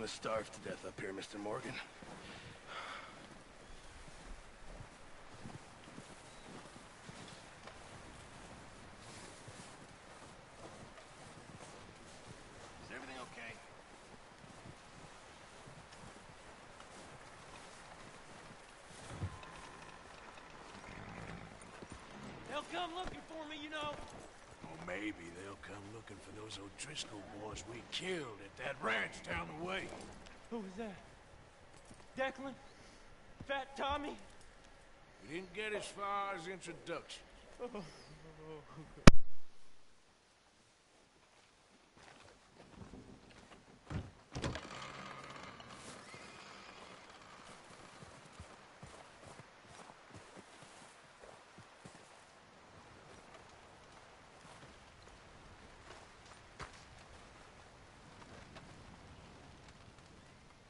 gonna starve to death up here, Mr. Morgan. Is everything okay? They'll come looking for me, you know. Or maybe they'll come looking for those O'Driscoll boys we killed at that ranch down the way. Who was that? Declan? Fat Tommy? We didn't get as far as introductions.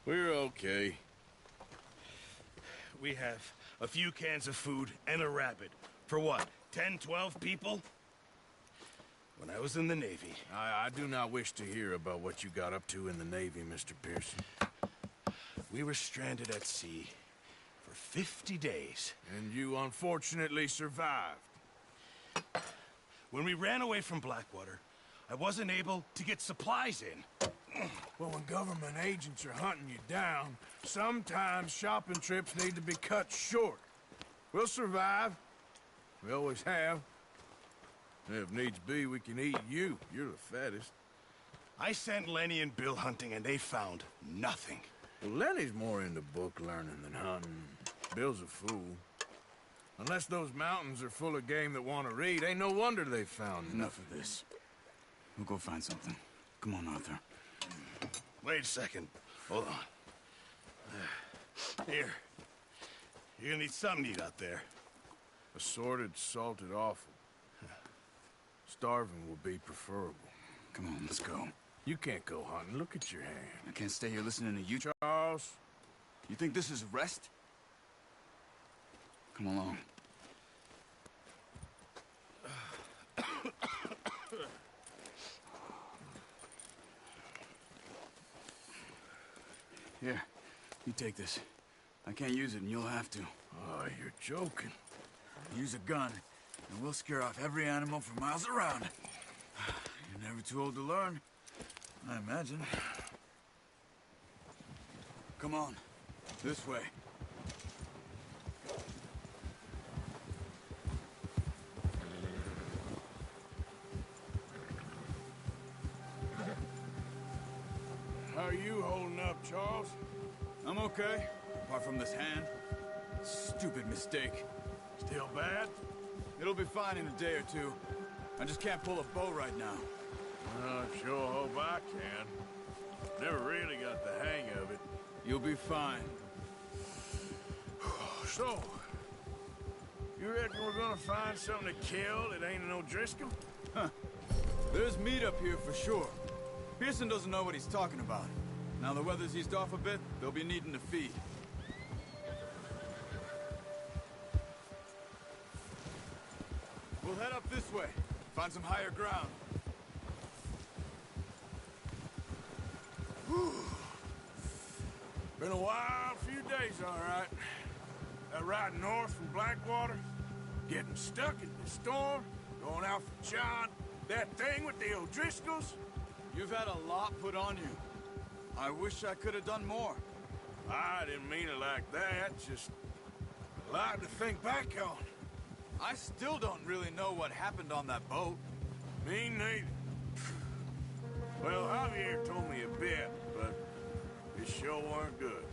We're okay. We have a few cans of food and a rabbit. For what, 10, 12 people? When I was in the Navy... I do not wish to hear about what you got up to in the Navy, Mr. Pearson. We were stranded at sea for 50 days. And you unfortunately survived. When we ran away from Blackwater, I wasn't able to get supplies in. Well, when government agents are hunting you down, sometimes shopping trips need to be cut short. We'll survive. We always have. And if needs be, we can eat you. You're the fattest. I sent Lenny and Bill hunting, and they found nothing. Well, Lenny's more into book learning than hunting. Bill's a fool. Unless those mountains are full of game that want to read, ain't no wonder they found Enough of this. We'll go find something. Come on, Arthur. Wait a second. Hold on. Here. You're gonna need something to eat out there. Assorted, salted offal. Starving will be preferable. Come on, let's go. You can't go hunting. Look at your hand. I can't stay here listening to you. Charles? You think this is rest? Come along. Here, you take this. I can't use it, and you'll have to. Oh, you're joking. Use a gun, and we'll scare off every animal for miles around. You're never too old to learn, I imagine. Come on, this way. How are you holding up, Charles? I'm okay, apart from this hand. Stupid mistake. Still bad? It'll be fine in a day or two. I just can't pull a bow right now. I sure hope I can. Never really got the hang of it. You'll be fine. So, you reckon we're gonna find something to kill that ain't an O'Driscoll? Huh. There's meat up here for sure. Pearson doesn't know what he's talking about. Now the weather's eased off a bit, they'll be needing to feed. We'll head up this way, find some higher ground. Whew. Been a wild few days, all right. That ride north from Blackwater, getting stuck in the storm, going out for John, that thing with the O'Driscolls. You've had a lot put on you. I wish I could have done more. I didn't mean it like that, just a lot to think back on. I still don't really know what happened on that boat. Me neither. Well, Javier told me a bit, but it sure weren't good.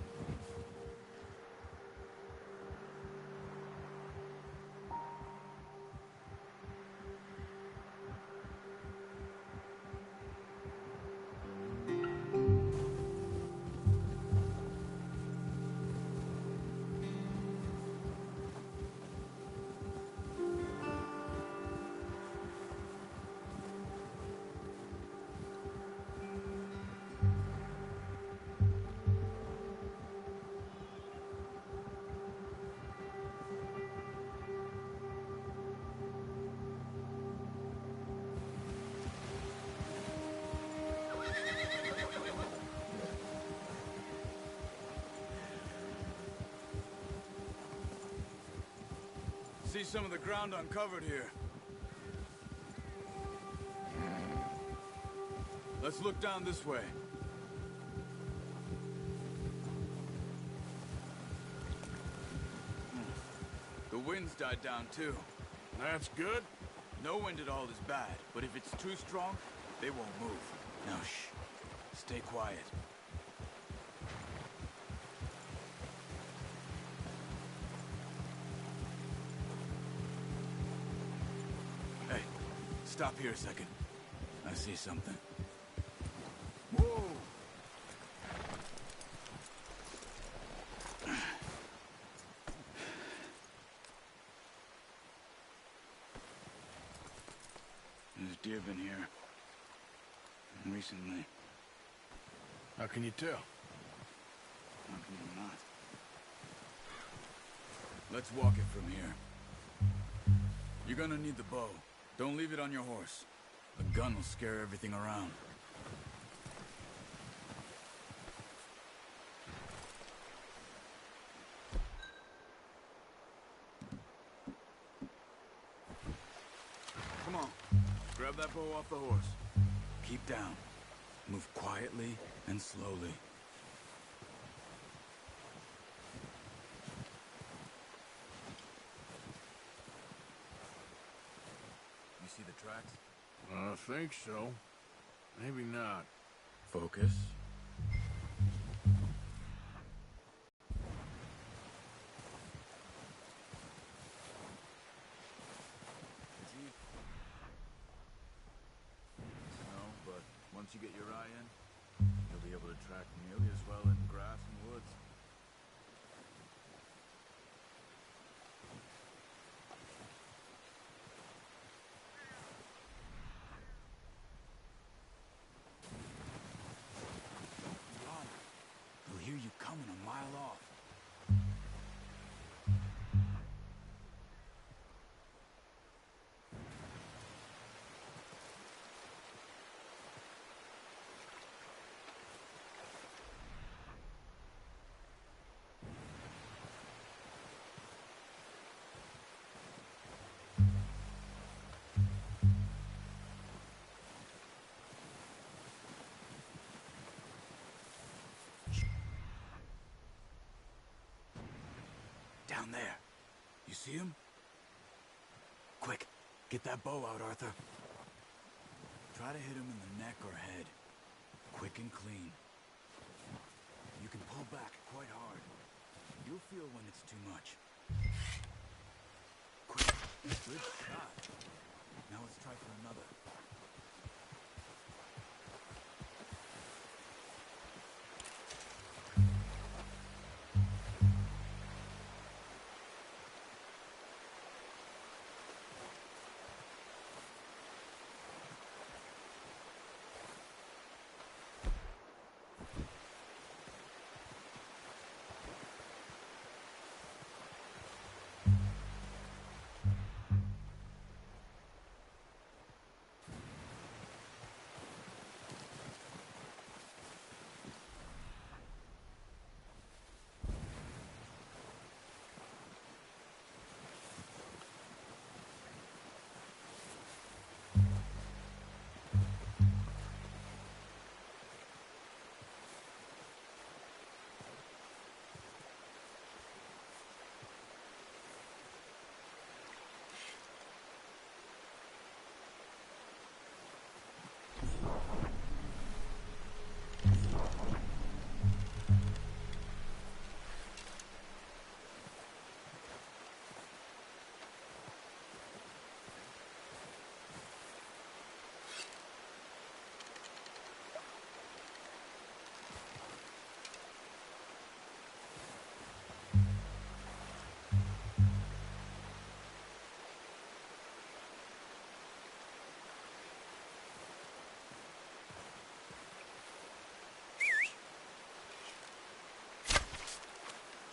see some of the ground uncovered here. Let's look down this way. The wind's died down too. That's good. No wind at all is bad, but if it's too strong, they won't move. Now shh. Stay quiet. Hey, stop here a second. I see something. Whoa! There's deer been here. Recently. How can you tell? How can you not? Let's walk it from here. You're gonna need the bow. Don't leave it on your horse. A gun will scare everything around. Come on. Grab that bow off the horse. Keep down. Move quietly and slowly. You see the tracks? I think so. Maybe not. Focus. No, but once you get your eye in, you'll be able to track nearly as well in grass and woods. Run. They'll hear you coming a mile off. Down there. You see him? Quick, get that bow out, Arthur. Try to hit him in the neck or head. Quick and clean. You can pull back quite hard. You'll feel when it's too much. Quick. Good shot. Now let's try for another.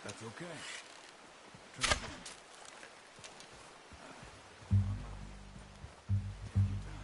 That's okay. Try again. Take your time.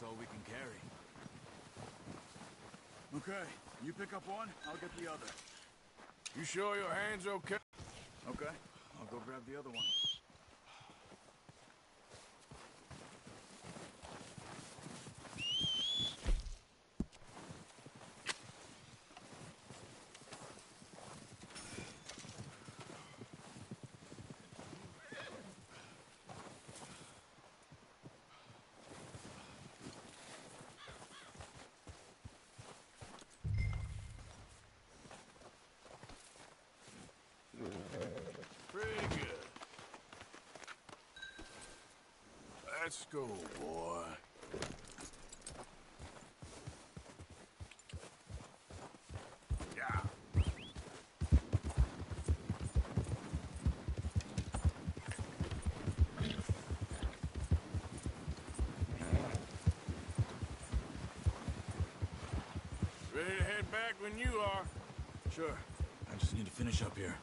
all we can carry. Okay, you pick up one, I'll get the other. You sure your hand's okay? Okay, I'll go grab the other one. Pretty good. Let's go, boy. Yeah. Ready to head back when you are. Sure, I just need to finish up here.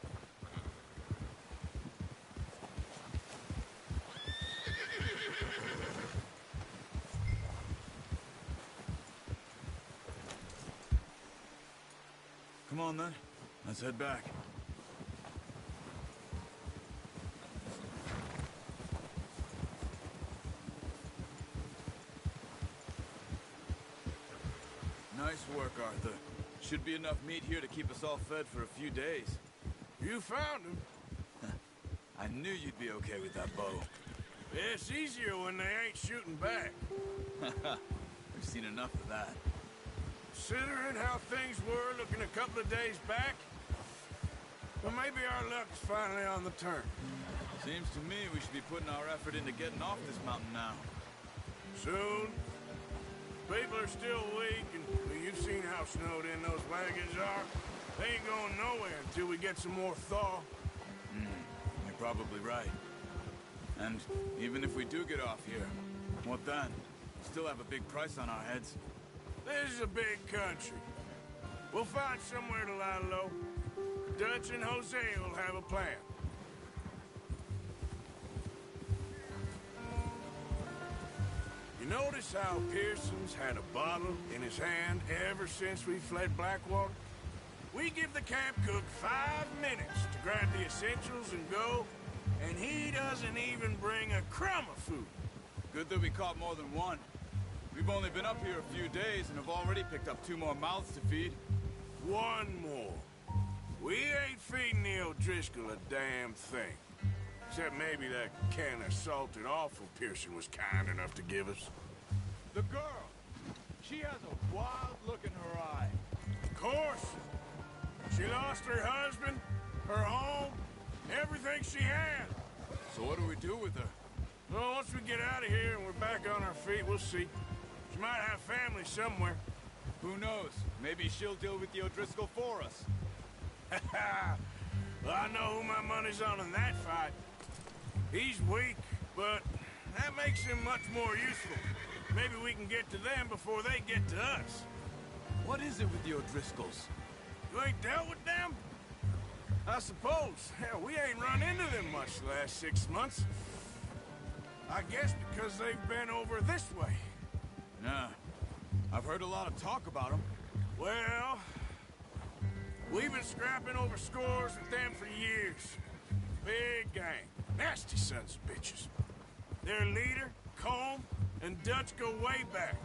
Come on, then. Let's head back. Nice work, Arthur. Should be enough meat here to keep us all fed for a few days. You found him. I knew you'd be okay with that bow. It's easier when they ain't shooting back. We've seen enough of that. Considering how things were looking a couple of days back, well, maybe our luck's finally on the turn. Seems to me we should be putting our effort into getting off this mountain now. Soon. People are still weak, and well, you've seen how snowed in those wagons are. They ain't going nowhere until we get some more thaw. You're probably right. And even if we do get off here, what then? We still have a big price on our heads. This is a big country. We'll find somewhere to lie low. Dutch and Jose will have a plan. You notice how Pearson's had a bottle in his hand ever since we fled Blackwater? We give the camp cook 5 minutes to grab the essentials and go, and he doesn't even bring a crumb of food. Good that we caught more than one. We've only been up here a few days and have already picked up 2 more mouths to feed. 1 more. We ain't feeding the O'Driscoll a damn thing. Except maybe that can of salted offal Pearson was kind enough to give us. The girl. She has a wild look in her eye. Of course. She lost her husband, her home, everything she had. So what do we do with her? Well, once we get out of here and we're back on our feet, we'll see. She might have family somewhere. Who knows? Maybe she'll deal with the O'Driscoll for us. Well, I know who my money's on in that fight. He's weak, but that makes him much more useful. Maybe we can get to them before they get to us. What is it with the O'Driscolls? You ain't dealt with them? I suppose. Hell, we ain't run into them much the last 6 months. I guess because they've been over this way. Nah. I've heard a lot of talk about them. Well, we've been scrapping over scores with them for years. Big gang. Nasty sons of bitches. Their leader, Combe, and Dutch go way back.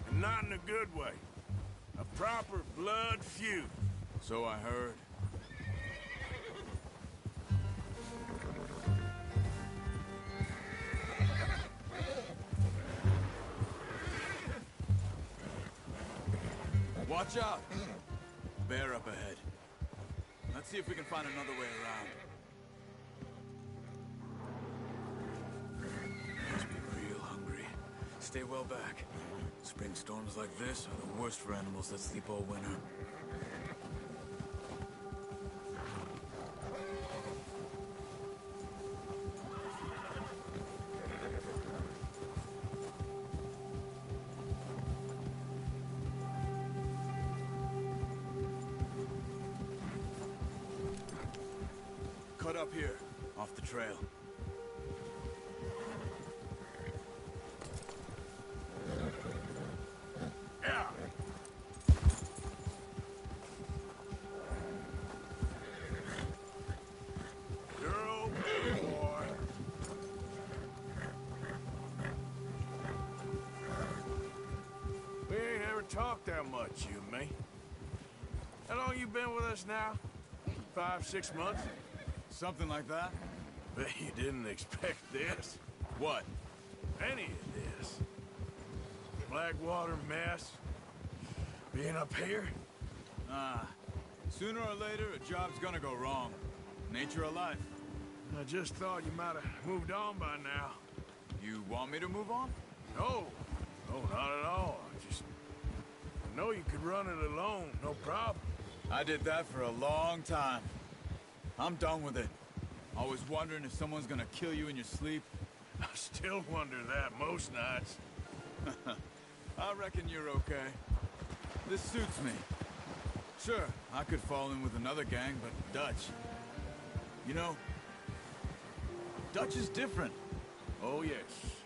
And not in a good way. A proper blood feud. So I heard. Watch out! Bear up ahead. Let's see if we can find another way around. Must be real hungry. Stay well back. Spring storms like this are the worst for animals that sleep all winter. Cut up here, off the trail. talked that much, you and me. How long you been with us now? 5, 6 months? Something like that? Bet you didn't expect this. What? Any of this. Blackwater mess. Being up here. Sooner or later, a job's gonna go wrong. Nature of life. I just thought you might have moved on by now. You want me to move on? No. No, not at all. I know you could run it alone, no problem. I did that for a long time. I'm done with it. Always wondering if someone's gonna kill you in your sleep. I still wonder that most nights. I reckon you're okay. This suits me. Sure, I could fall in with another gang, but Dutch... You know, Dutch is different. Oh, yes.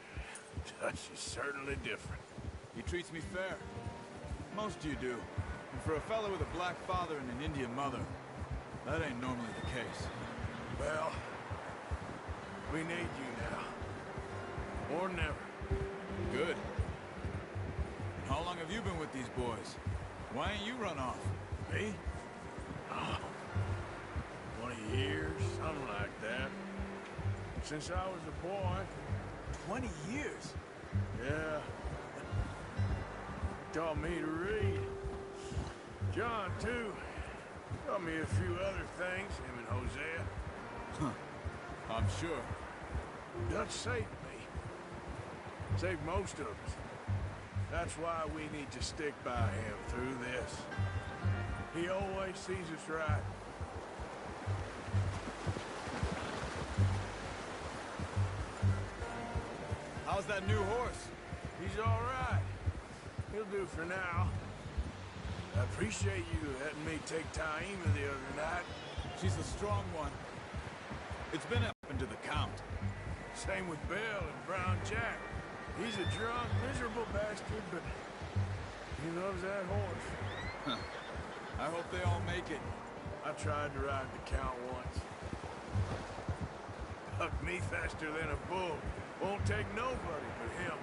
Dutch is certainly different. He treats me fair. Most of you do. And for a fellow with a black father and an Indian mother, that ain't normally the case. Well, we need you now. More than ever. Good. How long have you been with these boys? Why ain't you run off? Me? Oh, 20 years, something like that. Since I was a boy. 20 years? Yeah. Taught me to read. John, too. Taught me a few other things, him and Hosea. Huh. I'm sure. Dutch saved me. Saved most of us. That's why we need to stick by him through this. He always sees us right. How's that new horse? He's all right. He'll do for now. I appreciate you letting me take Taima the other night. She's a strong one. It's been happened to the Count. Same with Bill and Brown Jack. He's a drunk, miserable bastard, but he loves that horse. I hope they all make it. I tried to ride the Count once. Bucked me faster than a bull. Won't take nobody but him.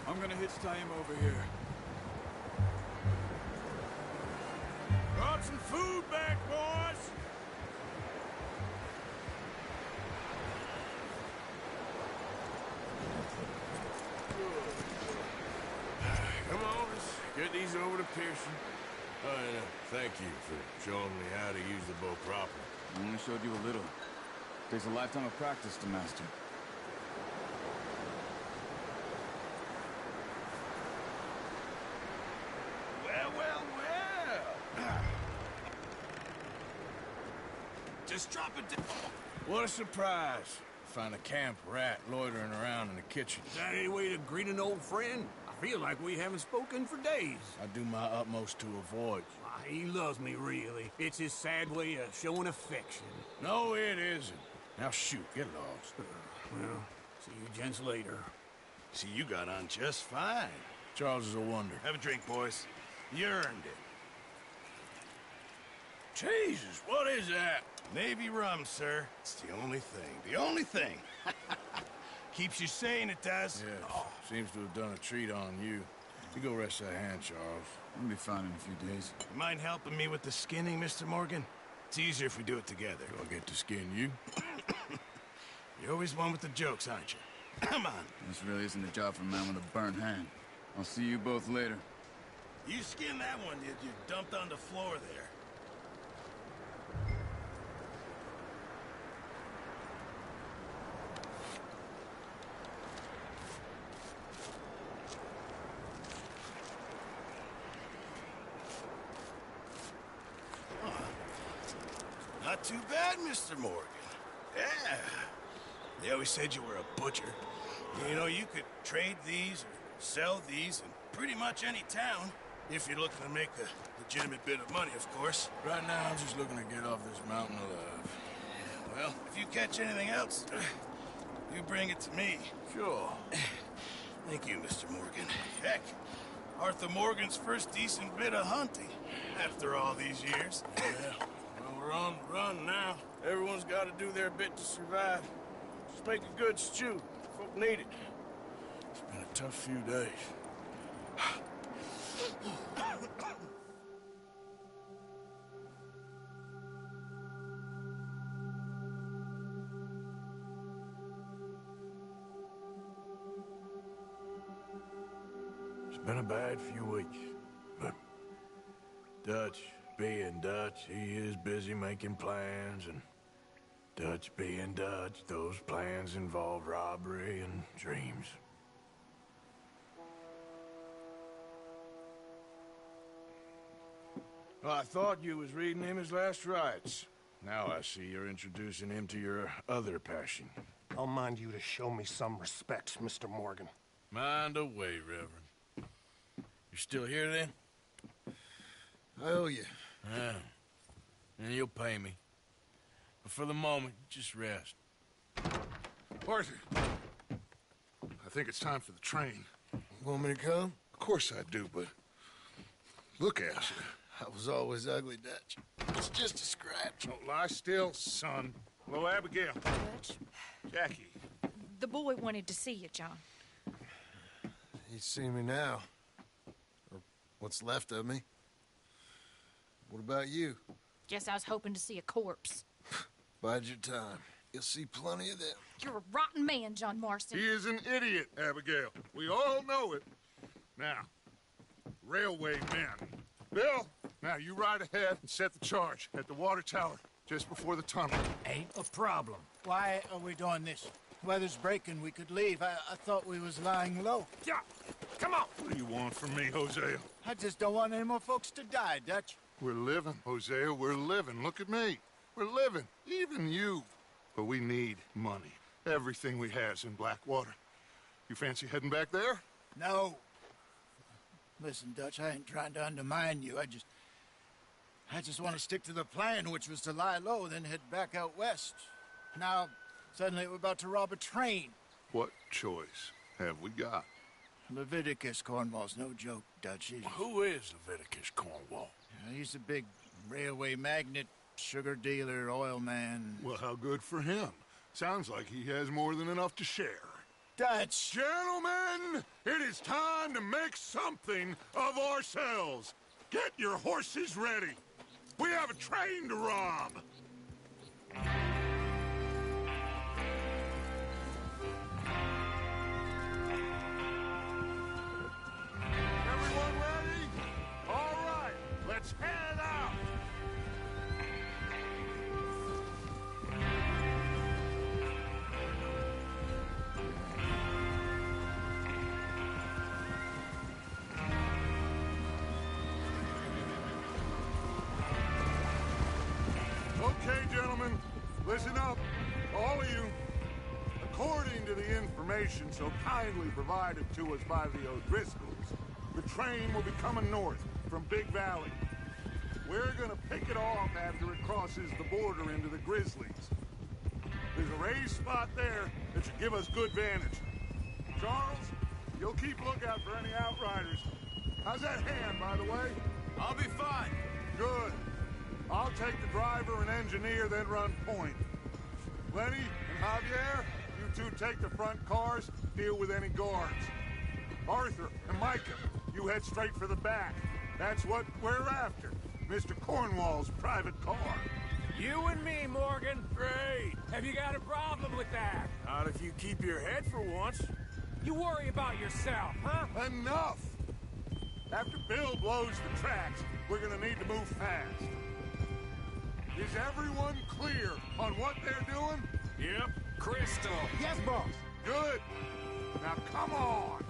I'm gonna hitch tie him over here. Brought some food back, boys! Come on, let's get these over to Pearson. Oh, and thank you for showing me how to use the bow properly. I only showed you a little. Takes a lifetime of practice to master. Well, well, well. Just drop it down. What a surprise. Find a camp rat loitering around in the kitchen. Is that any way to greet an old friend? I feel like we haven't spoken for days. I do my utmost to avoid. Why, he loves me, really. It's his sad way of showing affection. No, it isn't. Now shoot, get lost. Well, see you gents later. See, you got on just fine. Charles is a wonder. Have a drink, boys. You earned it. Jesus, what is that? Navy rum, sir. It's the only thing. The only thing. Keeps you sane, it does. Yes, seems to have done a treat on you. You go rest that hand, Charles. I'll be fine in a few days. You mind helping me with the skinning, Mr. Morgan? It's easier if we do it together. Do I get to skin you? You're always one with the jokes, aren't you? Come on. This really isn't a job for a man with a burnt hand. I'll see you both later. You skin that one you dumped on the floor there. Not too bad, Mr. Morgan. Yeah. They always said you were a butcher. You know, you could trade these or sell these in pretty much any town. If you're looking to make a legitimate bit of money, of course. Right now, I'm just looking to get off this mountain alive. Well, if you catch anything else, you bring it to me. Sure. Thank you, Mr. Morgan. Heck, Arthur Morgan's first decent bit of hunting after all these years. Yeah, well, we're on the run now. Everyone's got to do their bit to survive. Just make a good stew. Folk need it. It's been a tough few days. It's been a bad few weeks, but Dutch being Dutch, he is busy making plans, and Dutch being Dutch, those plans involve robbery and dreams. Well, I thought you was reading him his last rites. Now I see you're introducing him to your other passion. I'll mind you to show me some respect, Mr. Morgan. Mind away, Reverend. You're still here, then? I owe you. Yeah. And you'll pay me. But for the moment, just rest. Arthur, I think it's time for the train. Want me to come? Of course I do, but look at you. I was always ugly, Dutch. It's just a scratch. Don't lie still, son. Hello, Abigail. Dutch, Jackie. the boy wanted to see you, John. He's seen me now. Or what's left of me. What about you? Guess I was hoping to see a corpse. Bide your time. You'll see plenty of them. You're a rotten man, John Marston. He is an idiot, Abigail. We all know it. Now, railway men. Bill, now you ride ahead and set the charge at the water tower just before the tunnel. Ain't a problem. Why are we doing this? Weather's breaking. We could leave. I thought we was lying low. Yeah, come on. What do you want from me, Hosea? I just don't want any more folks to die, Dutch. We're living, Hosea. We're living. Look at me. We're living. Even you. But we need money. Everything we has in Blackwater. You fancy heading back there? No. Listen, Dutch, I ain't trying to undermine you. I just want to stick to the plan, which was to lie low, then head back out west. Now, suddenly we're about to rob a train. What choice have we got? Leviticus Cornwall's no joke, Dutch. Who is Leviticus Cornwall? He's a big railway magnate, sugar dealer, oil man. Well, how good for him. Sounds like he has more than enough to share. Dutch! Gentlemen, it is time to make something of ourselves. Get your horses ready. We have a train to rob. Everyone ready? All right, let's head out. Okay, gentlemen, listen up, all of you. According to the information so kindly provided to us by the O'Driscolls, the train will be coming north from Big Valley. We're gonna pick it off after it crosses the border into the Grizzlies. There's a raised spot there that should give us good vantage. Charles, you'll keep lookout for any outriders. How's that hand, by the way? I'll be fine. Good. I'll take the driver and engineer, then run point. Lenny and Javier, you two take the front cars, deal with any guards. Arthur and Micah, you head straight for the back. That's what we're after. Mr. Cornwall's private car. You and me, Morgan. Great. Have you got a problem with that? Not if you keep your head for once. You worry about yourself, huh? Enough! After Bill blows the tracks, we're gonna need to move fast. Is everyone clear on what they're doing? Yep. Crystal. Yes, boss. Good. Now come on.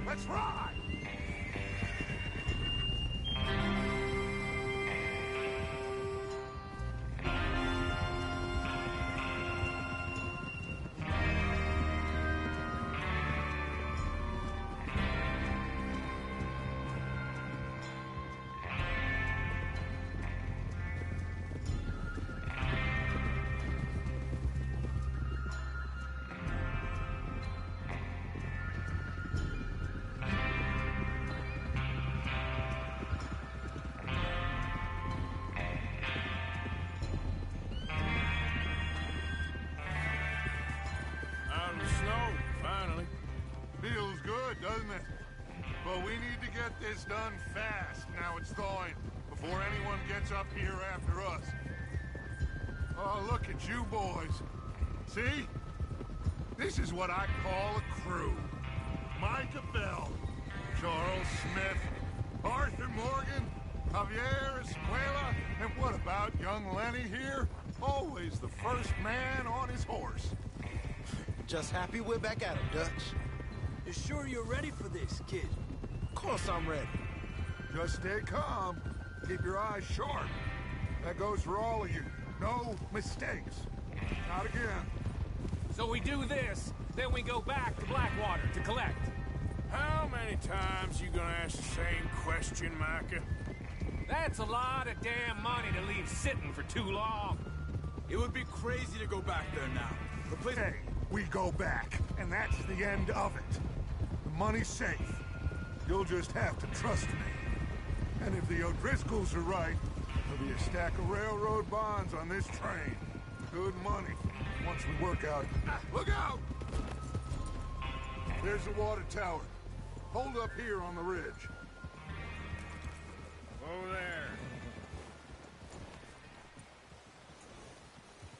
Let's ride. this done fast, now it's thawing, before anyone gets up here after us. Oh, look at you boys. See? This is what I call a crew. Micah Bell, Charles Smith, Arthur Morgan, Javier Escuela, and what about young Lenny here? Always the first man on his horse. Just happy we're back at it, Dutch. You sure you're ready for this, kid? Of course I'm ready. Just stay calm. Keep your eyes sharp. That goes for all of you. No mistakes. Not again. So we do this, then we go back to Blackwater to collect. How many times you gonna ask the same question, Micah? That's a lot of damn money to leave sitting for too long. It would be crazy to go back there now. The place... Hey, we go back, and that's the end of it. The money's safe. You'll just have to trust me. And if the O'Driscolls are right, there'll be a stack of railroad bonds on this train. Good money, once we work out. Look out! There's the water tower. Hold up here on the ridge. Over there.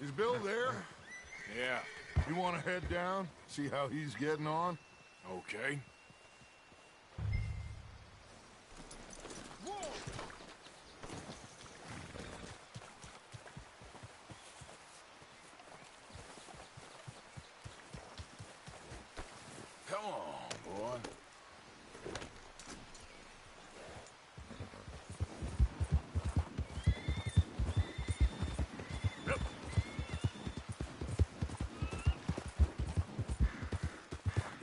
Is Bill there? Yeah. You want to head down, see how he's getting on? Okay. Come on, boy. Yep.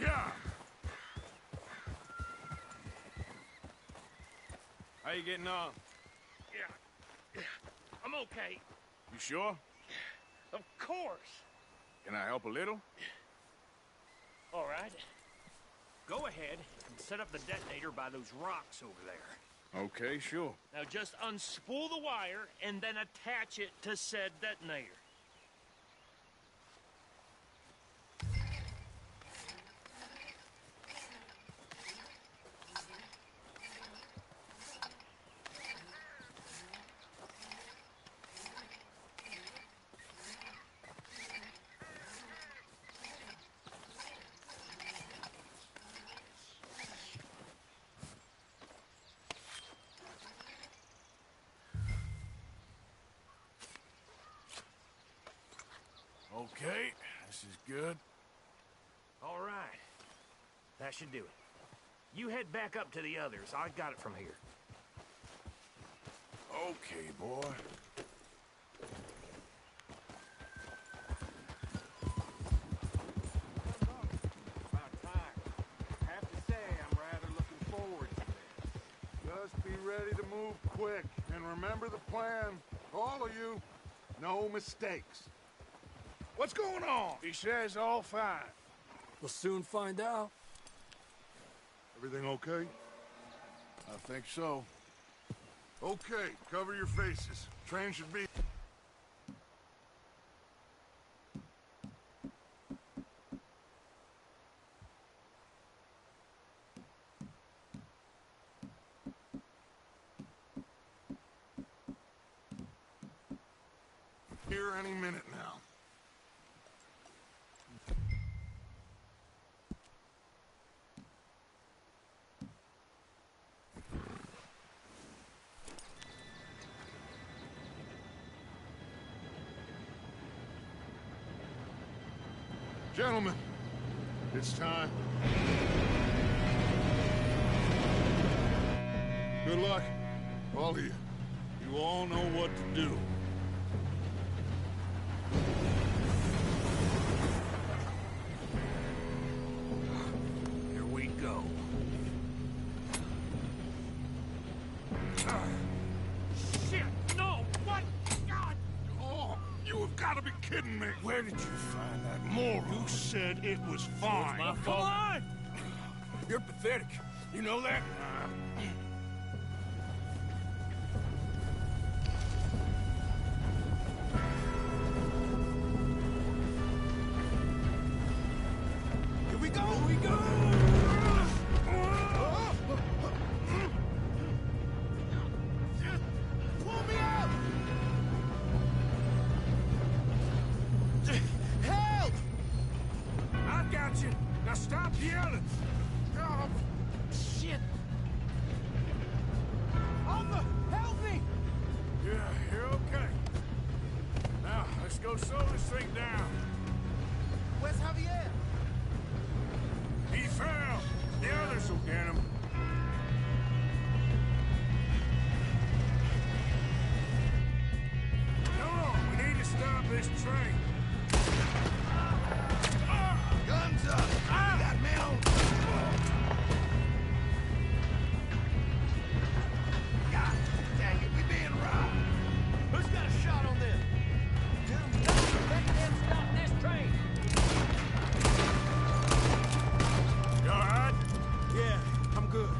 Yeah. How you getting on? Yeah. I'm okay. You sure? Of course. Can I help a little? All right. Go ahead and set up the detonator by those rocks over there. Okay, sure. Now just unspool the wire and then attach it to said detonator. Okay, this is good. All right. That should do it. You head back up to the others. I got it from here. Okay, boy. About time. I have to say, I'm rather looking forward to this. Just be ready to move quick, and remember the plan. All of you, no mistakes. What's going on? He says all fine. We'll soon find out. Everything okay? I think so. Okay, cover your faces. Train should be... here any minute now. Gentlemen, it's time. Good luck, all of you. You all know what to do. Here we go. Shit! No! What? God! Oh, you have got to be kidding me. Where did you find that moron? You said it was fine. My Come fault. on! You're pathetic. You know that? Here we go! Here we go! go slow this thing down. Where's Javier? He fell. The others will get him. Come on, we need to stop this train. Guns up! We got men on... God dang it, we being robbed. Who's got a shot on this? Do not let them stop this train! You all right? Yeah, I'm good.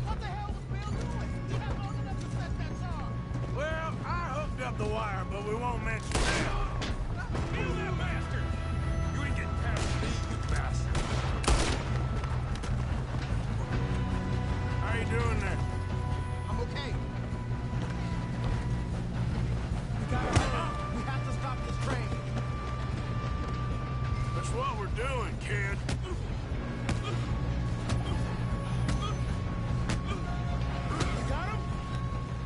What the hell was Bill doing? He had long enough to set that charge. Well, I hooked up the wire, but we won't mention that. Kill that bastard! You ain't getting past me, you bastard! How you doing there? I'm okay. We gotta hurry. We have to stop this train. That's what we're doing, kid. You got him?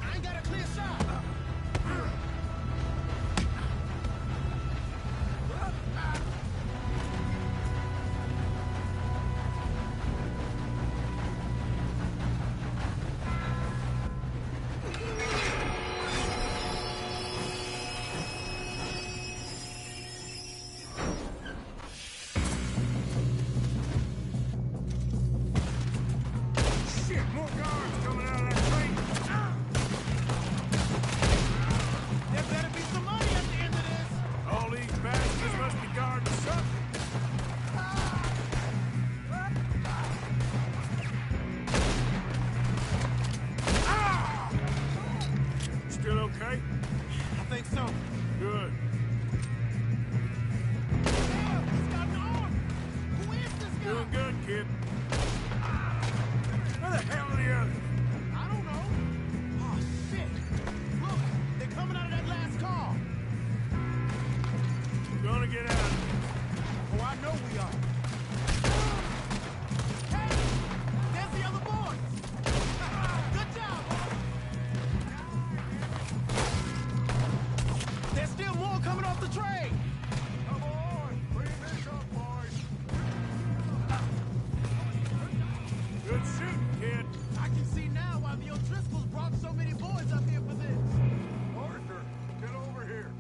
I ain't got a clear shot. Shit, more guards coming out of that train. There better be some money at the end of this. All these bastards must be guarding something. Still okay? I think so. Good. He's got an arm. Who is this guy? Doing good, kid. Where the hell are the others? I don't know. Oh, shit. Look, they're coming out of that last car. We're gonna get out of here. Oh, I know we are. Hey, there's the other boys. Good job, boys. There's still more coming off the train. Come on, clean this up, boys. Good shooting, kid. I can see now why the O'Driscolls brought so many boys up here for this. Arthur, get over here.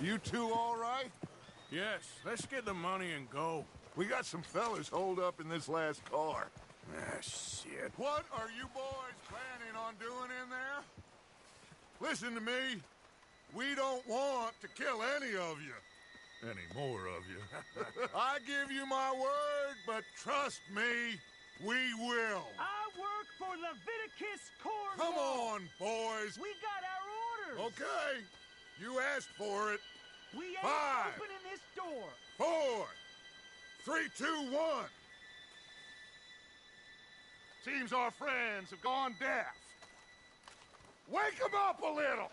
You two all right? Yes, let's get the money and go. We got some fellas holed up in this last car. Ah, shit. What are you boys planning on doing in there? Listen to me. We don't want to kill any of you. Any more of you. I give you my word, but trust me, we will. I work for Leviticus Corps. Come on, boys. We got our orders. Okay. You asked for it. We ain't 5, opening this door. 4, 3, 2, 1. Seems our friends have gone deaf. Wake them up a little.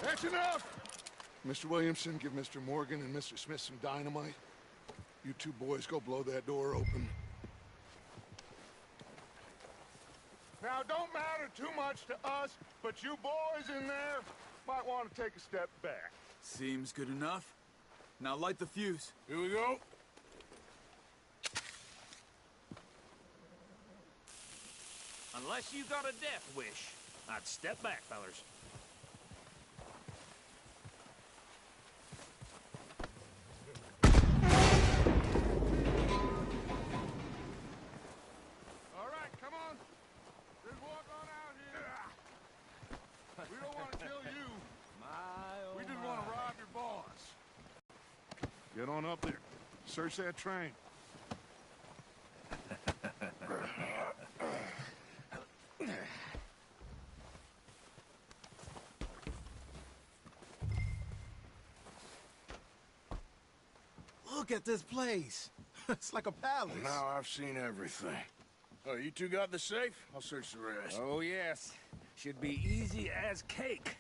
That's enough. Mr. Williamson, give Mr. Morgan and Mr. Smith some dynamite. You two boys go blow that door open. Now, it don't matter too much to us, but you boys in there might want to take a step back. Seems good enough. Now light the fuse. Here we go. Unless you got a death wish, I'd step back, fellers. All right, come on. Just walk on out here. We don't want to kill you. We just want to rob your boss. Get on up there. Search that train. Look at this place. It's like a palace. Now I've seen everything. Oh, you two got the safe? I'll search the rest. Oh, yes. Should be easy as cake.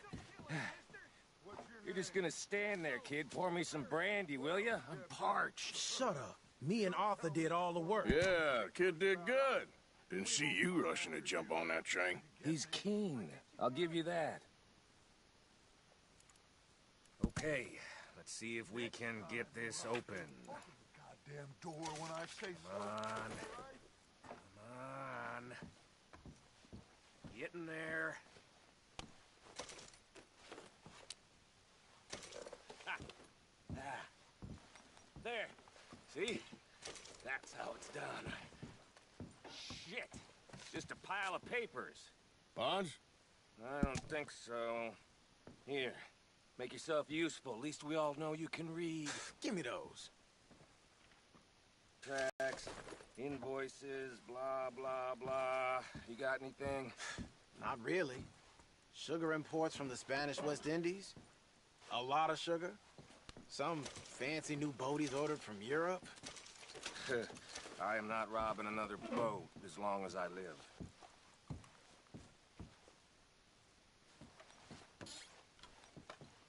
You're just gonna stand there, kid. Pour me some brandy, will you? I'm parched. Shut up. Me and Arthur did all the work. Yeah, kid did good. Didn't see you rushing to jump on that train. He's keen. I'll give you that. Okay, let's see if we can get this open. Goddamn door when I say so. Come on. Come on. Get in there. There. See? That's how it's done. Shit. Just a pile of papers. Bonds? I don't think so. Here. Make yourself useful. At least we all know you can read. Give me those. Tracks, invoices, blah, blah, blah. You got anything? Not really. Sugar imports from the Spanish West Indies. A lot of sugar. Some fancy new boat he's ordered from Europe. I am not robbing another boat as long as I live.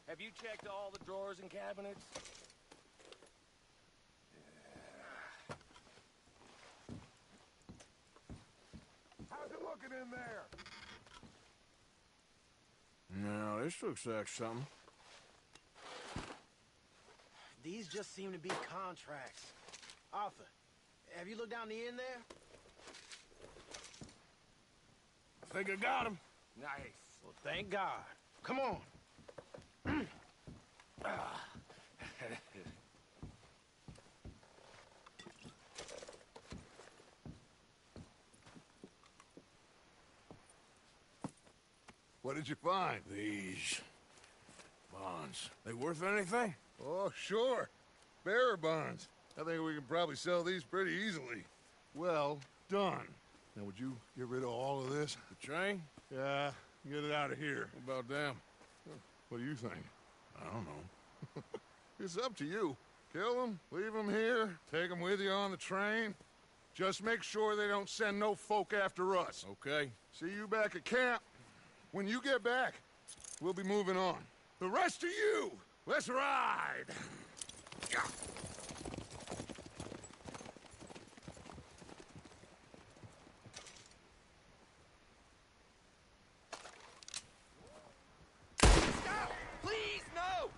Have you checked all the drawers and cabinets? How's it looking in there? No, this looks like something. These just seem to be contracts. Arthur, have you looked down the end there? I think I got him. Nice. Well, thank God. Come on. What did you find? These bonds. They worth anything? Oh, sure. Bearer bonds. I think we can probably sell these pretty easily. Well done. Now, would you get rid of all of this? The train? Yeah, get it out of here. What about them? What do you think? I don't know. It's up to you. Kill them, leave them here, take them with you on the train. Just make sure they don't send no folk after us. Okay. See you back at camp. When you get back, we'll be moving on. The rest of you, let's ride! Yeah. Stop! Please, no!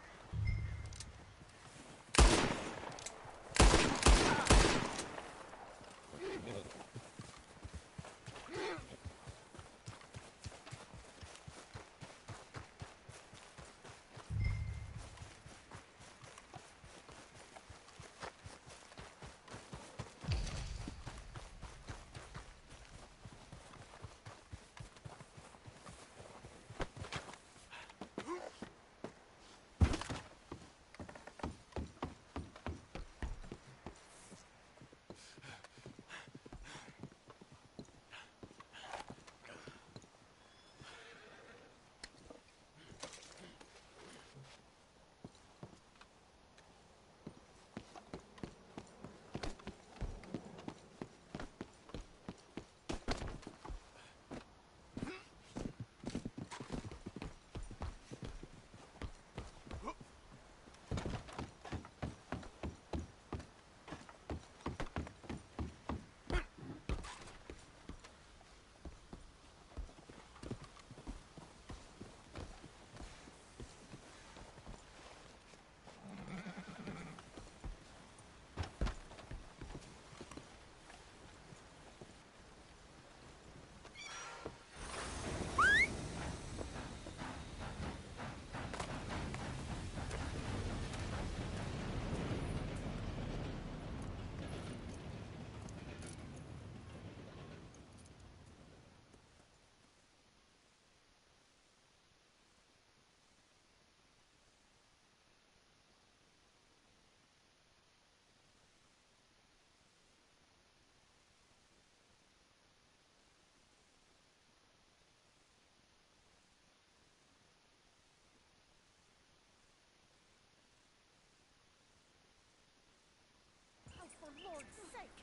For Lord's sake,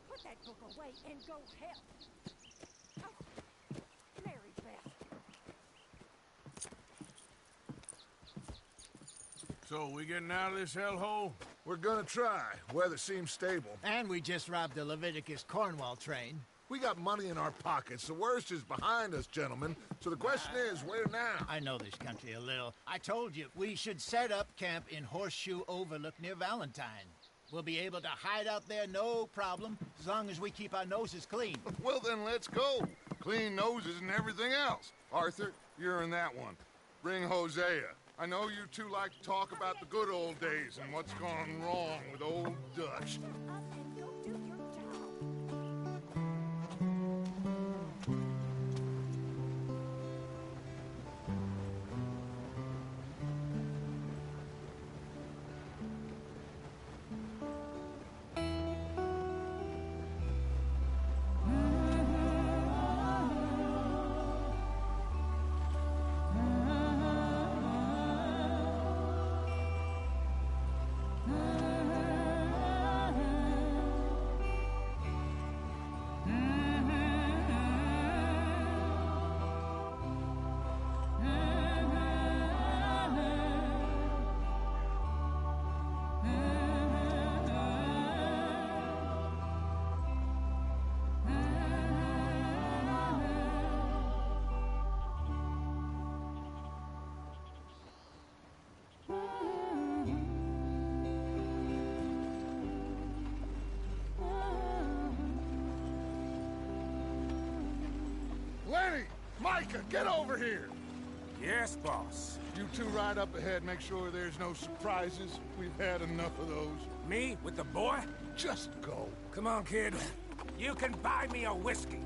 put that book away and go help. Oh, Mary Beth. So, we getting out of this hellhole? We're gonna try. Weather seems stable. And we just robbed the Leviticus Cornwall train. We got money in our pockets. The worst is behind us, gentlemen. So the question is, where now? I know this country a little. I told you, we should set up camp in Horseshoe Overlook near Valentine. We'll be able to hide out there, no problem, as long as we keep our noses clean. Well, then let's go. Clean noses and everything else. Arthur, you're in that one. Bring Hosea. I know you two like to talk about the good old days and what's gone wrong with old Dutch. Up and go do your job. Lenny! Micah, get over here! Yes, boss. You two ride up ahead, make sure there's no surprises. We've had enough of those. Me with the boy? Just go. Come on, kid. You can buy me a whiskey.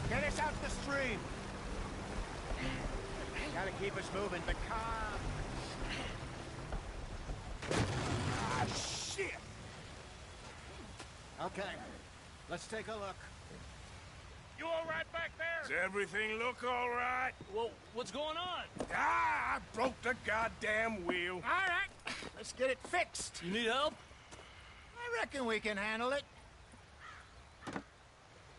Get us out the stream. Gotta keep us moving, but calm. Ah, shit! Okay, let's take a look. You all right back there? Does everything look all right? Well, what's going on? Ah, I broke the goddamn wheel. All right, let's get it fixed. You need help? I reckon we can handle it.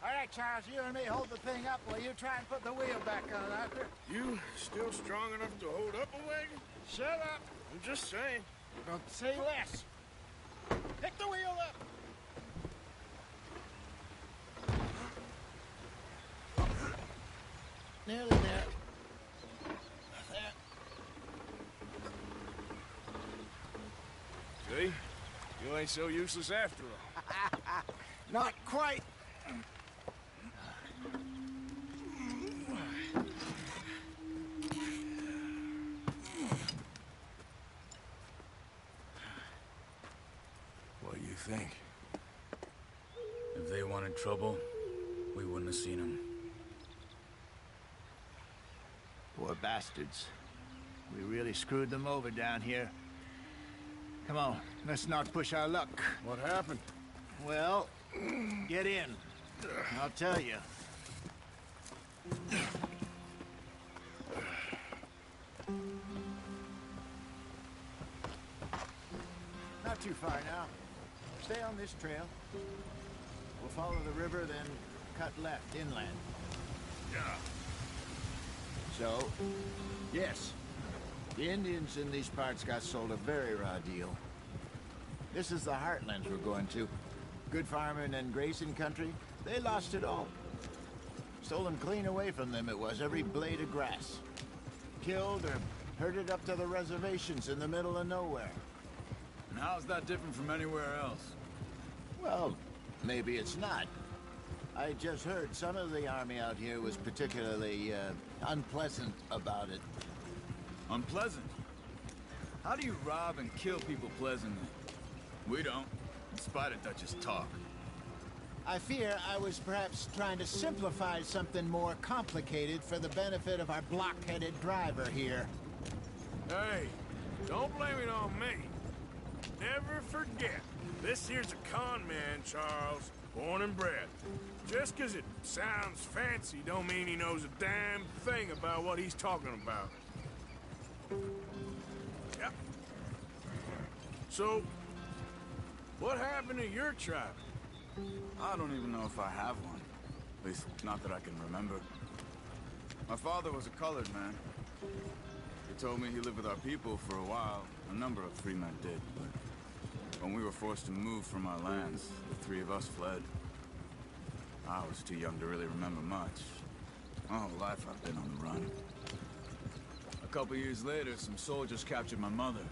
All right, Charles, you and me hold the thing up while you try and put the wheel back on, Arthur. You still strong enough to hold up a wagon? Shut up. I'm just saying. Don't say less. Pick the wheel up. Nearly there. There. See? You ain't so useless after all. Not quite. What do you think? If they wanted trouble, we wouldn't have seen them. Poor bastards. We really screwed them over down here. Come on, let's not push our luck. What happened? Well, get in. I'll tell you. Not too far now. Stay on this trail. We'll follow the river, then cut left inland. Yeah. So, yes, the Indians in these parts got sold a very raw deal. This is the heartlands we're going to. Good farming and grazing country, they lost it all. Stolen clean away from them it was, every blade of grass. Killed or herded up to the reservations in the middle of nowhere. And how's that different from anywhere else? Well, maybe it's not. I just heard some of the army out here was particularly, unpleasant about it. Unpleasant? How do you rob and kill people pleasantly? We don't, in spite of Dutch's talk. I fear I was perhaps trying to simplify something more complicated for the benefit of our block-headed driver here. Hey, don't blame it on me. Never forget, this here's a con man, Charles, born and bred. Just 'cause it sounds fancy don't mean he knows a damn thing about what he's talking about. Yep. So, what happened to your tribe? I don't even know if I have one. At least, not that I can remember. My father was a colored man. He told me he lived with our people for a while. A number of free men did, but when we were forced to move from our lands, the three of us fled. I was too young to really remember much. My whole life I've been on the run. A couple years later, some soldiers captured my mother.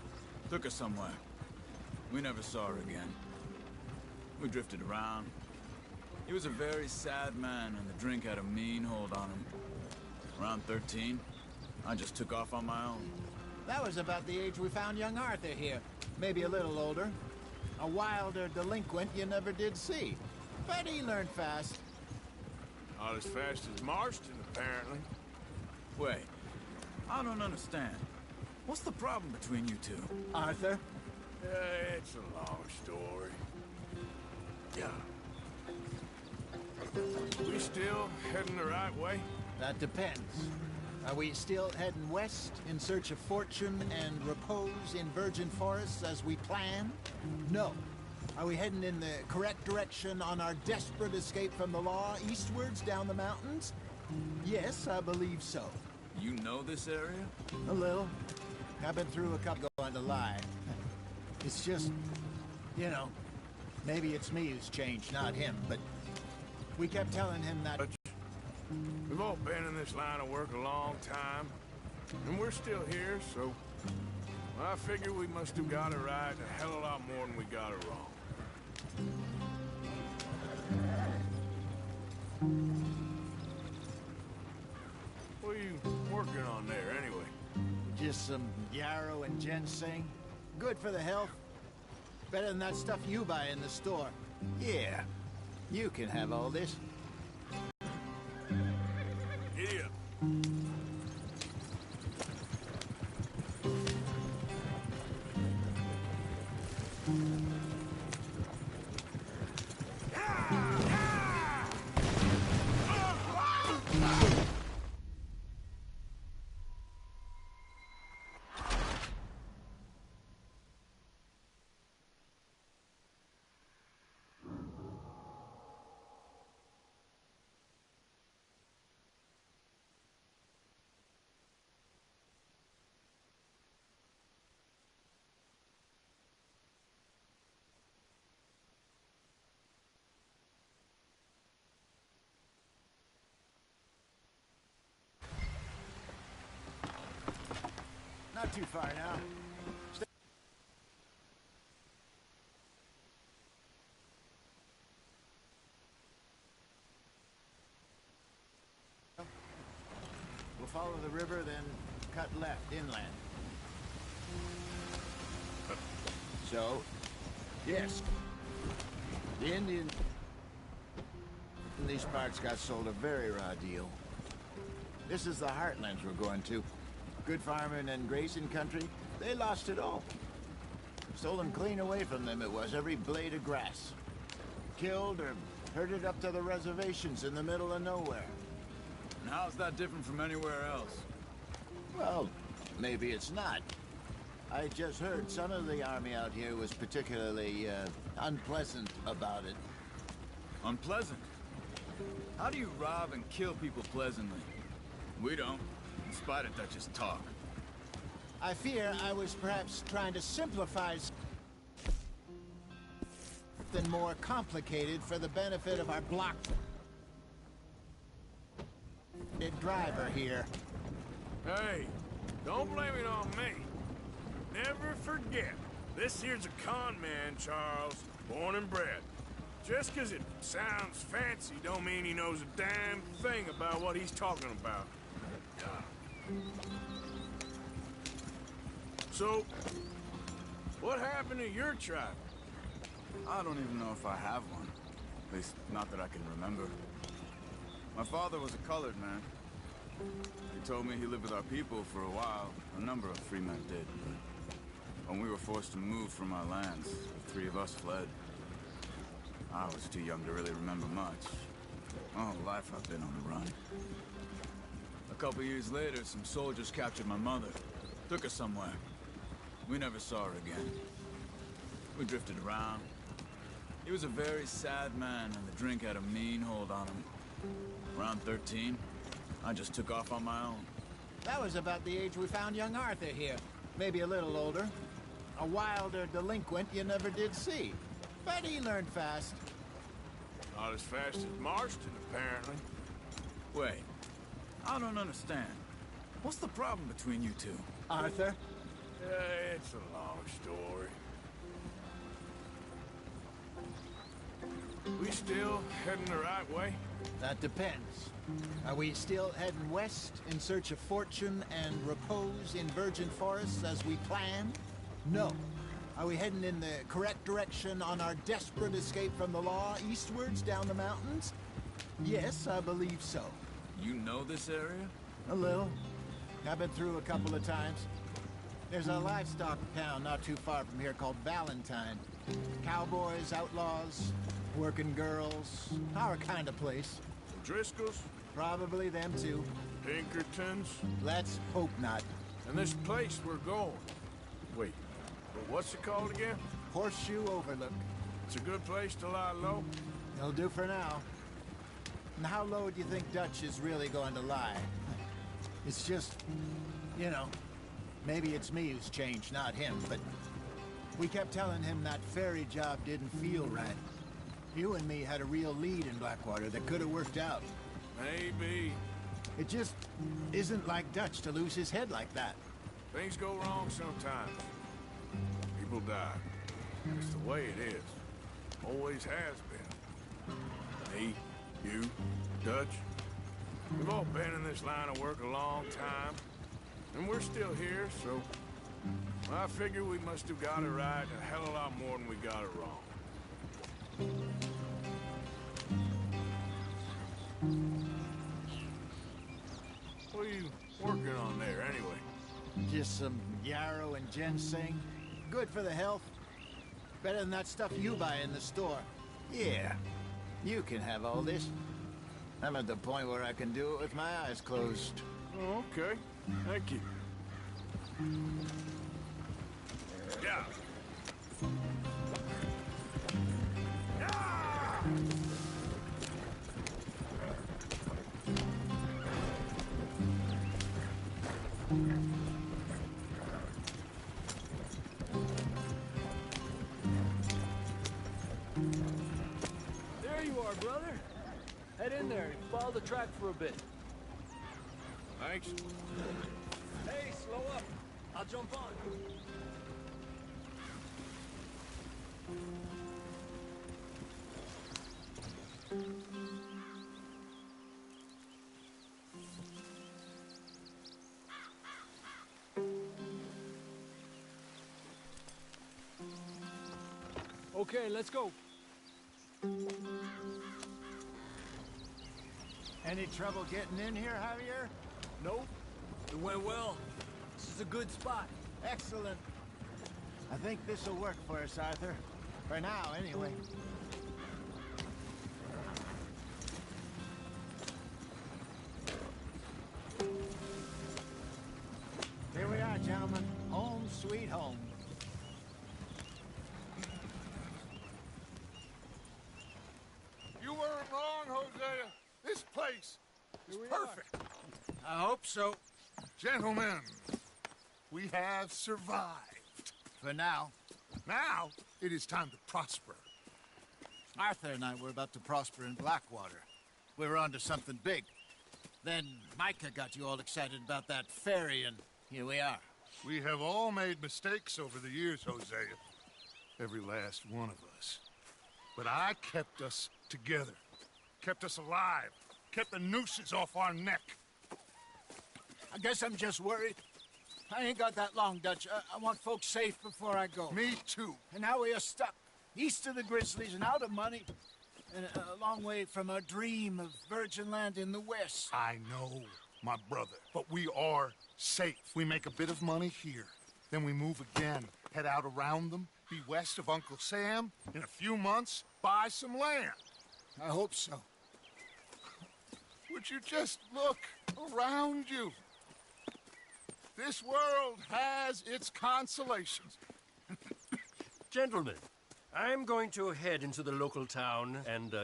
Took her somewhere. We never saw her again. We drifted around. He was a very sad man, and the drink had a mean hold on him. Around 13, I just took off on my own. That was about the age we found young Arthur here. Maybe a little older. A wilder delinquent you never did see. But he learned fast. Not as fast as Marston, apparently. Wait, I don't understand. What's the problem between you two? Arthur? It's a long story. Yeah. We still heading the right way? That depends. Are we still heading west in search of fortune and repose in virgin forests as we planned? No. Are we heading in the correct direction on our desperate escape from the law eastwards down the mountains? Yes, I believe so. You know this area? A little. I've been through a couple going to lie. It's just, you know, maybe it's me who's changed, not him, but we kept telling him that... But we've all been in this line of work a long time, and we're still here, so I figure we must have got it right a hell of a lot more than we got it wrong. What are you working on there, anyway? Just some yarrow and ginseng. Good for the health. Better than that stuff you buy in the store. Yeah, you can have all this. Giddy up. Not too far now. We'll follow the river, then cut left inland. So, yes, the Indians in these parts got sold a very raw deal. This is the heartlands we're going to. Good farming and grazing country, they lost it all. Stolen clean away from them it was, every blade of grass. Killed or herded up to the reservations in the middle of nowhere. And how's that different from anywhere else? Well, maybe it's not. I just heard some of the army out here was particularly, unpleasant about it. Unpleasant? How do you rob and kill people pleasantly? We don't. Despite it, that's just talk. I fear I was perhaps trying to simplify something more complicated for the benefit of our block-headed driver here. Hey, don't blame it on me. Never forget, this here's a con man, Charles, born and bred. Just 'cause it sounds fancy don't mean he knows a damn thing about what he's talking about. So, what happened to your tribe? I don't even know if I have one. At least, not that I can remember. My father was a colored man. He told me he lived with our people for a while. A number of free men did, but when we were forced to move from our lands, the three of us fled. I was too young to really remember much. My whole life I've been on the run. A couple years later, some soldiers captured my mother. Took her somewhere. We never saw her again. We drifted around. He was a very sad man, and the drink had a mean hold on him. Around 13, I just took off on my own. That was about the age we found young Arthur here. Maybe a little older. A wilder delinquent you never did see. But he learned fast. Not as fast as Marston, apparently. Wait, I don't understand. What's the problem between you two? Arthur? It's a long story. We still heading the right way? That depends. Are we still heading west in search of fortune and repose in virgin forests as we planned? No. Are we heading in the correct direction on our desperate escape from the law eastwards down the mountains? Yes, I believe so. You know this area? A little. I've been through a couple of times. There's a livestock town not too far from here called Valentine. Cowboys, outlaws, working girls, our kind of place. Driscolls? Probably them too. Pinkertons? Let's hope not. And this place we're going. Wait, but what's it called again? Horseshoe Overlook. It's a good place to lie low? It'll do for now. And how low do you think Dutch is really going to lie? It's just, you know, maybe it's me who's changed, not him, but we kept telling him that ferry job didn't feel right. You and me had a real lead in Blackwater that could have worked out. Maybe. It just isn't like Dutch to lose his head like that. Things go wrong sometimes. People die. It's the way it is. Always has been. Me, you, Dutch. We've all been in this line of work a long time. And we're still here, so... I figure we must have got it right a hell of a lot more than we got it wrong. What are you working on there, anyway? Just some yarrow and ginseng. Good for the health. Better than that stuff you buy in the store. Yeah, you can have all this. I'm at the point where I can do it with my eyes closed. Oh, okay. Thank you. Yeah. There you are, brother. Head in there and follow the track for a bit. Thanks. Hey, slow up. I'll jump on. Okay, let's go. Any trouble getting in here, Javier? Nope. It went well. This is a good spot. Excellent. I think this will work for us, Arthur. For now, anyway. Here we are, gentlemen. Home sweet home. You weren't wrong, Hosea. This place is perfect. I hope so. Gentlemen, we have survived. For now. Now, it is time to prosper. Arthur and I were about to prosper in Blackwater. We were onto something big. Then Micah got you all excited about that ferry, and here we are. We have all made mistakes over the years, Hosea. Every last one of us. But I kept us together. Kept us alive. Kept the nooses off our neck. I guess I'm just worried. I ain't got that long, Dutch. I want folks safe before I go. Me too. And now we are stuck, east of the Grizzlies and out of money. and a long way from our dream of virgin land in the west. I know, my brother, but we are safe. We make a bit of money here, then we move again, head out around them, be west of Uncle Sam, in a few months, buy some land. I hope so. Would you just look around you? This world has its consolations. Gentlemen, I'm going to head into the local town and,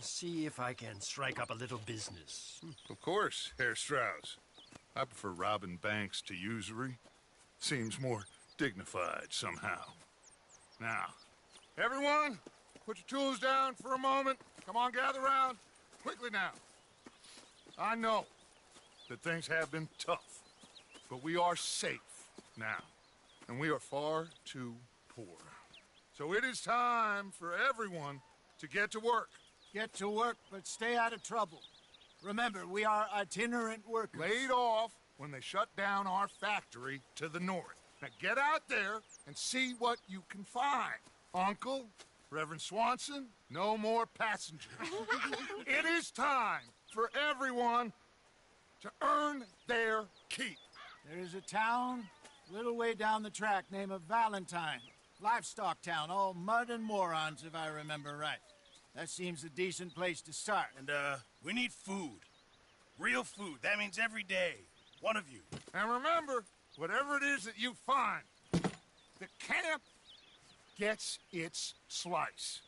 see if I can strike up a little business. Of course, Herr Strauss. I prefer robbing banks to usury. Seems more dignified somehow. Now, everyone, put your tools down for a moment. Come on, gather round. Quickly now. I know that things have been tough, but we are safe now, and we are far too poor. So it is time for everyone to get to work. Get to work, but stay out of trouble. Remember, we are itinerant workers. Laid off when they shut down our factory to the north. Now get out there and see what you can find. Uncle, Reverend Swanson, no more passengers. It is time for everyone to earn their keep. There is a town a little way down the track named Valentine. Livestock town, all mud and morons, if I remember right. That seems a decent place to start. And, we need food. Real food. That means every day. One of you. And remember, whatever it is that you find, the camp gets its slice.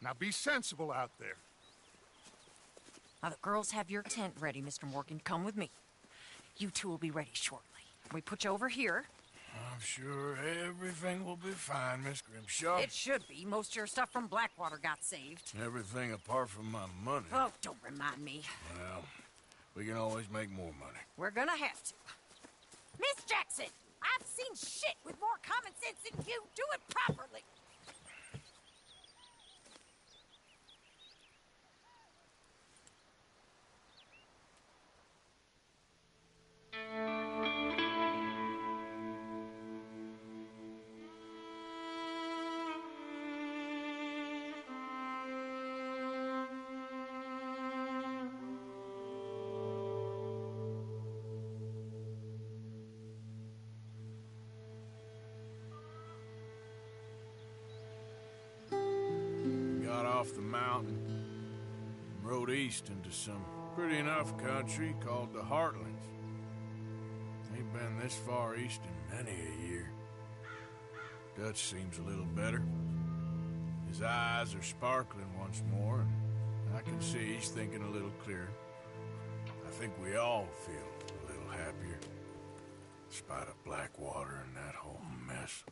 Now be sensible out there. Now, the girls have your tent ready, Mr. Morgan. Come with me. You two will be ready shortly. We put you over here. I'm sure everything will be fine, Miss Grimshaw. It should be. Most of your stuff from Blackwater got saved. Everything apart from my money. Oh, don't remind me. Well, we can always make more money. We're gonna have to. Miss Jackson, I've seen shit with more common sense than you. Do it properly. Got off the mountain, rode east into some pretty enough country called the Heartlands. Ain't been this far east in many a year. Dutch seems a little better. His eyes are sparkling once more, and I can see he's thinking a little clearer. I think we all feel a little happier, in spite of Blackwater and that whole mess.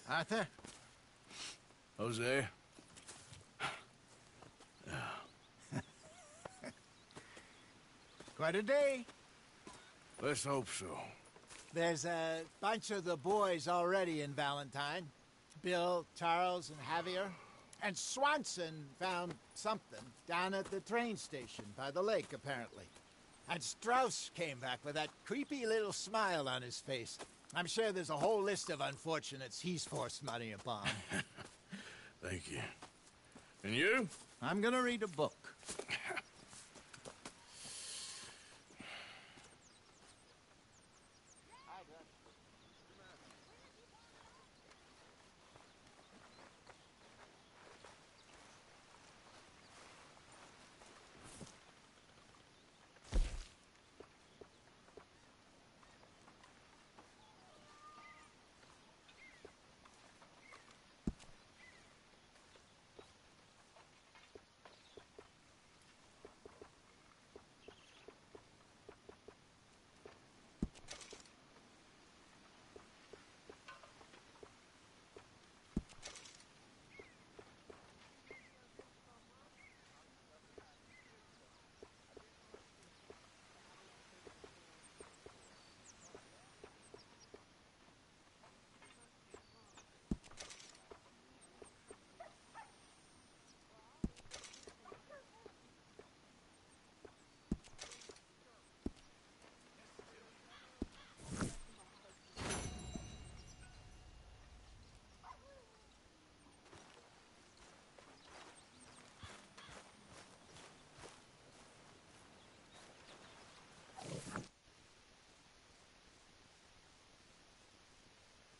Arthur? Jose? Quite a day. Let's hope so. There's a bunch of the boys already in Valentine. Bill, Charles, and Javier. And Swanson found something down at the train station by the lake, apparently. And Strauss came back with that creepy little smile on his face. I'm sure there's a whole list of unfortunates he's forced money upon. Thank you. And you? I'm gonna read a book.